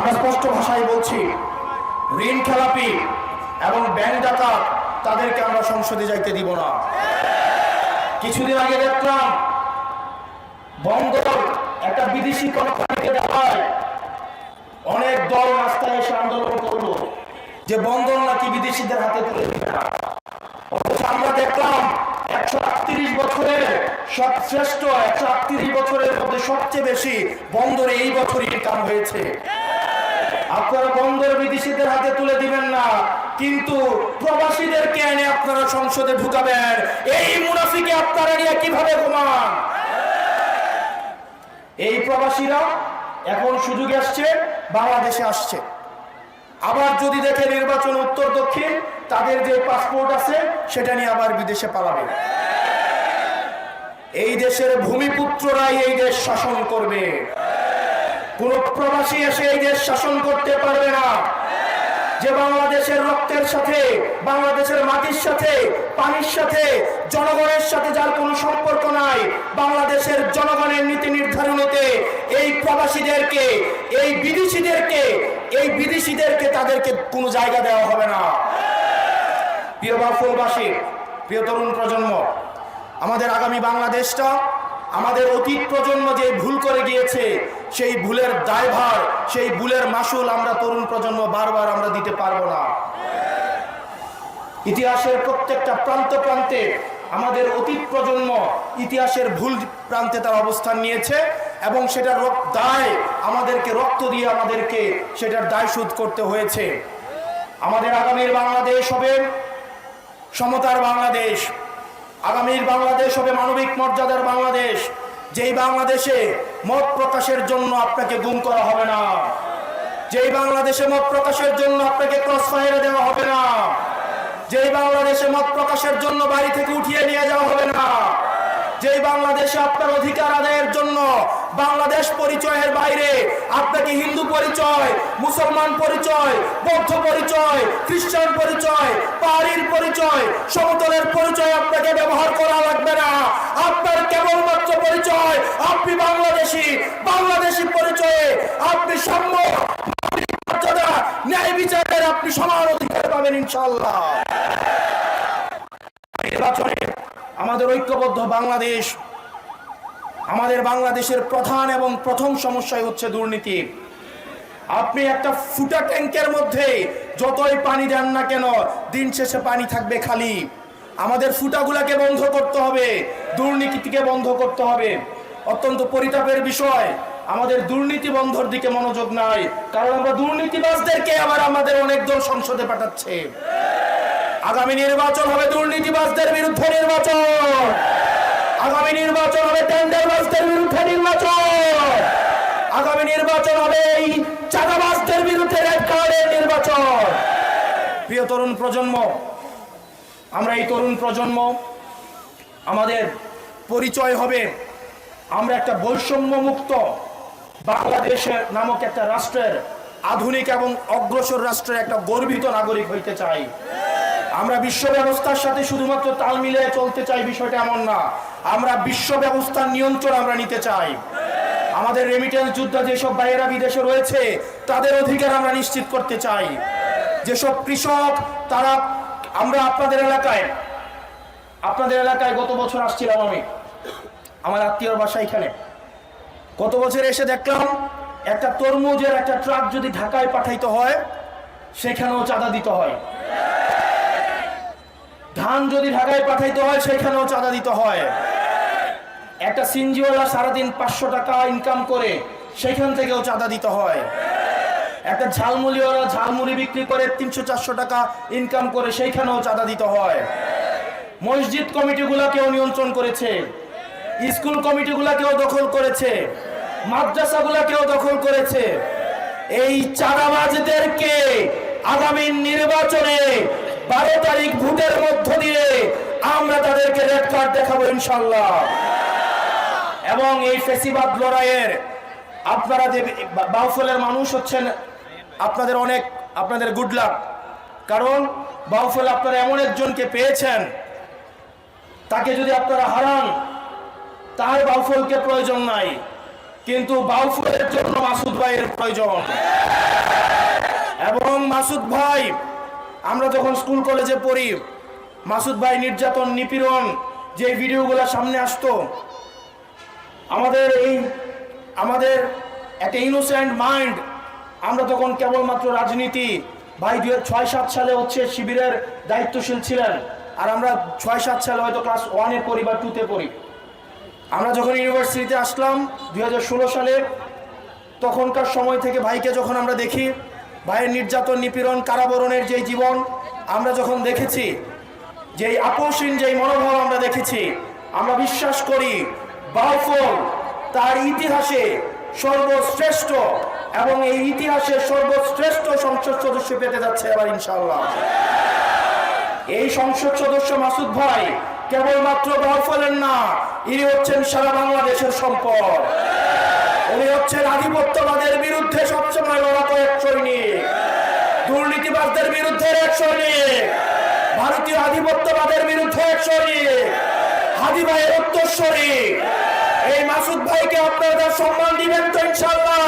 আমরা স্পষ্ট ভাষায় বলছি, ঋণ খেলাপি এবং ব্যাংক ডাকাত তাদেরকে আমরা সংসদে যাইতে দিব না। কিছুদিন আগে দেখলাম বন্দর একটা বিদেশি কোম্পানিকে দেওয়ায় অনেক দল রাস্তায় এসে আন্দোলন করলো যে বন্দর নাকি বিদেশিদের হাতে তুলে দিবে না। অথচ আমরা দেখলাম 138 বছরের সর্বশ্রেষ্ঠ 138 বছরের মধ্যে সবচেয়ে বেশি বন্দরে এই বছরই ইনকাম হয়েছে। আপনারা বন্দর বিদেশিদের হাতে তুলে দিবেন না, কিন্তু প্রবাসীদেরকে এনে আপনারা সংসদে ঢুকাবেন। এই মুনাফিকে আপনারা নিয়ে কিভাবে ঘুমান? এই প্রবাসীরা এখন সুযোগ আসছে, বাংলাদেশে আসছে। আবার যদি দেখে নির্বাচন উত্তর দক্ষিণ, তাদের যে পাসপোর্ট আছে সেটা নিয়ে আবার বিদেশে পালাবে। এই দেশের ভূমিপুত্ররাই এই দেশ শাসন করবে, কোন প্রবাসী এসে এই দেশ শাসন করতে পারবে না। যে বাংলাদেশের রক্তের সাথে, বাংলাদেশের মাটির সাথে, পানির সাথে, জনগণের সাথে যার কোনো সম্পর্ক নাই, বাংলাদেশের জনগণের নীতি নির্ধারণীতে এই প্রবাসীদেরকে, এই বিদেশিদেরকে তাদেরকে কোনো জায়গা দেওয়া হবে না। প্রিয় বাউফলবাসী, প্রিয় তরুণ প্রজন্ম, আমাদের আগামী বাংলাদেশটা, আমাদের অতীত প্রজন্ম যে ভুল করে গিয়েছে, সেই ভুলের দায়ভার, সেই ভুলের মাসুল আমরা তরুণ প্রজন্ম বারবার আমরা দিতে পারবো না। ইতিহাসের প্রত্যেকটা প্রান্তে আমাদের অতীত প্রজন্ম ইতিহাসের ভুল প্রান্তে তার অবস্থান নিয়েছে এবং সেটার দায় আমাদেরকে, রক্ত দিয়ে আমাদেরকে সেটার দায় শোধ করতে হয়েছে। আমাদের আগামীর বাংলাদেশ হবে সমতার বাংলাদেশ, আগামীর বাংলাদেশ হবে মানবিক মর্যাদার বাংলাদেশ, যেই বাংলাদেশে মত প্রকাশের জন্য আপনাকে গুম করা হবে না, যেই বাংলাদেশে মত প্রকাশের জন্য আপনাকে ক্রস ফায়ারে দেওয়া হবে না, যেই বাংলাদেশে মত প্রকাশের জন্য বাড়ি থেকে উঠিয়ে নিয়ে যাওয়া হবে না, যেই বাংলাদেশে আপনার অধিকার আদায়ের জন্য বাংলাদেশ পরিচয়ের বাইরে আপনাকে হিন্দু পরিচয়, মুসলমান পরিচয়, বৌদ্ধ পরিচয়, খ্রিস্টান পরিচয়, পাহাড়ির পরিচয়, সমতলের পরিচয় আপনাকে ব্যবহার করা লাগবে না। আপনার কেবলমাত্র পরিচয় আপনি বাংলাদেশি পরিচয়ে আপনি সাম্য, মর্যাদা, ন্যায় বিচারের আপনি সমান অধিকার পাবেন ইনশাআল্লাহ। নির্বাচনে আমাদের ঐক্যবদ্ধ বাংলাদেশ, আমাদের বাংলাদেশের প্রধান এবং প্রথম সমস্যাই হচ্ছে দুর্নীতি। আপনি একটা ফুটা ট্যাঙ্কের মধ্যে যতই পানি দেন না কেন, দিন শেষে পানি থাকবে খালি। আমাদের ফুটাগুলাকে বন্ধ করতে হবে, দুর্নীতিকে বন্ধ করতে হবে। অত্যন্ত পরিতাপের বিষয়, আমাদের দুর্নীতি বন্ধর দিকে মনোযোগ নাই, কারণ আমরা দুর্নীতিবাজদেরকে আবার আমাদের অনেক দল সংসদে পাঠাচ্ছে। আগামী নির্বাচন হবে দুর্নীতিবাজদের বিরুদ্ধে নির্বাচন, আগামী নির্বাচন হবে টেন্ডারবাজদের বিরুদ্ধে নির্বাচন, আগামী নির্বাচন হবে এই চাঁদাবাজদের বিরুদ্ধে রেড কার্ডের নির্বাচন। প্রিয় তরুণ প্রজন্ম, আমরা এই তরুণ প্রজন্ম, আমাদের পরিচয় হবে আমরা একটা বৈষম্য মুক্ত বাংলাদেশের নামক একটা রাষ্ট্রের, আধুনিক এবং অগ্রসর রাষ্ট্রের একটা গর্বিত নাগরিক হইতে চাই। আমরা বিশ্ব ব্যবস্থার সাথে শুধুমাত্র তাল মিলিয়ে চলতে চাই, বিষয়টা এমন না। আমরা বিশ্ব ব্যবস্থার নিয়ন্ত্রণ আমরা নিতে চাই। আমাদের রেমিটেন্স যোদ্ধা যেসব ভাইয়েরা বিদেশে রয়েছে, তাদের অধিকার আমরা নিশ্চিত করতে চাই। যেসব কৃষক, তারা, আমরা আপনাদের এলাকায় গত বছর আসছিলাম, আমি আমার আত্মীয়র বাসা এখানে। গত বছর এসে দেখলাম একটা তরমুজের একটা ট্রাক যদি ঢাকায় পাঠাইতে হয়, সেখানেও চাঁদা দিতে হয়। ধান যদি ঢাকায় পাঠাইতে হয়, সেখানেও চাঁদা দিতে হয়। একটা সিনজিওয়ালা সারাদিন 500 টাকা ইনকাম করে, সেখান থেকেও চাঁদা দিতে হয়। একটা ঝালমুড়িওয়ালা ঝালমুড়ি বিক্রি করে 300-400 টাকা ইনকাম করে, সেইখানেও চাঁদা দিতে হয়। মসজিদ কমিটিগুলাকেও নিয়ন্ত্রণ করেছে, স্কুল কমিটিগুলাকেও দখল করেছে, মাদ্রাসাগুলাকেও দখল করেছে। এই চাঁদাবাজদেরকে আগামী নির্বাচনে 12 তারিখ ভোটের মধ্য দিয়ে আমরা তাদেরকে রেড কার্ড দেখাবো ইনশাআল্লাহ। এবং এই ফেসিবাদ লড়াইয়ের আপনারা যে বাউফলের মানুষ হচ্ছেন, আপনাদের গুড লাক। কারণ বাউফল আপনারা এমন একজনকে পেয়েছেন, তাকে যদি আপনারা হারান, তার বাউফলকে প্রয়োজন নাই, কিন্তু বাউফলের জন্য মাসুদ ভাইয়ের প্রয়োজন। মাসুদ ভাই, আমরা যখন স্কুল কলেজে পড়ি, মাসুদ ভাই নির্যাতন নিপীড়ন যে ভিডিওগুলো সামনে আসতো, আমাদের একটা ইনোসেন্ট মাইন্ড, আমরা তখন কেবলমাত্র রাজনীতি, ভাই 2006-07 সালে হচ্ছে শিবিরের দায়িত্বশীল ছিলেন, আর আমরা 6-7 সালে হয়তো ক্লাস 1-এ পড়ি বা 2-তে পড়ি। আমরা যখন ইউনিভার্সিটিতে আসলাম 2016 সালে, তখনকার সময় থেকে ভাইকে যখন আমরা দেখি, ভাইয়ের নির্যাতন নিপীড়ন কারাবরণের যেই জীবন আমরা যখন দেখেছি, যেই আপোষহীন যেই মনোভাব আমরা দেখেছি, আমরা বিশ্বাস করি বালফল তার ইতিহাসে সর্বশ্রেষ্ঠ এবং এই ইতিহাসের সর্বশ্রেষ্ঠ সংসদ সদস্য পেতে যাচ্ছে এবার ইনশাআল্লাহ। এই সংসদ সদস্য মাসুদ ভাই কেবলমাত্র বালফলের না, ইনি হচ্ছেন সারা বাংলাদেশের সম্পদ। উনি হচ্ছেন আধিপত্যবাদের বিরুদ্ধে সবসময় লড়াকো এক সৈনিক, দুর্নীতিবাদদের বিরুদ্ধে এক সৈনিক, ভারতীয় আধিপত্যবাদের বিরুদ্ধে এক সৈনিক, হাদি ভাইয়ের উত্তরসূরি। এই মাসুদ ভাইকে আপনারা সম্মান দিবেন তো ইনশাআল্লাহ।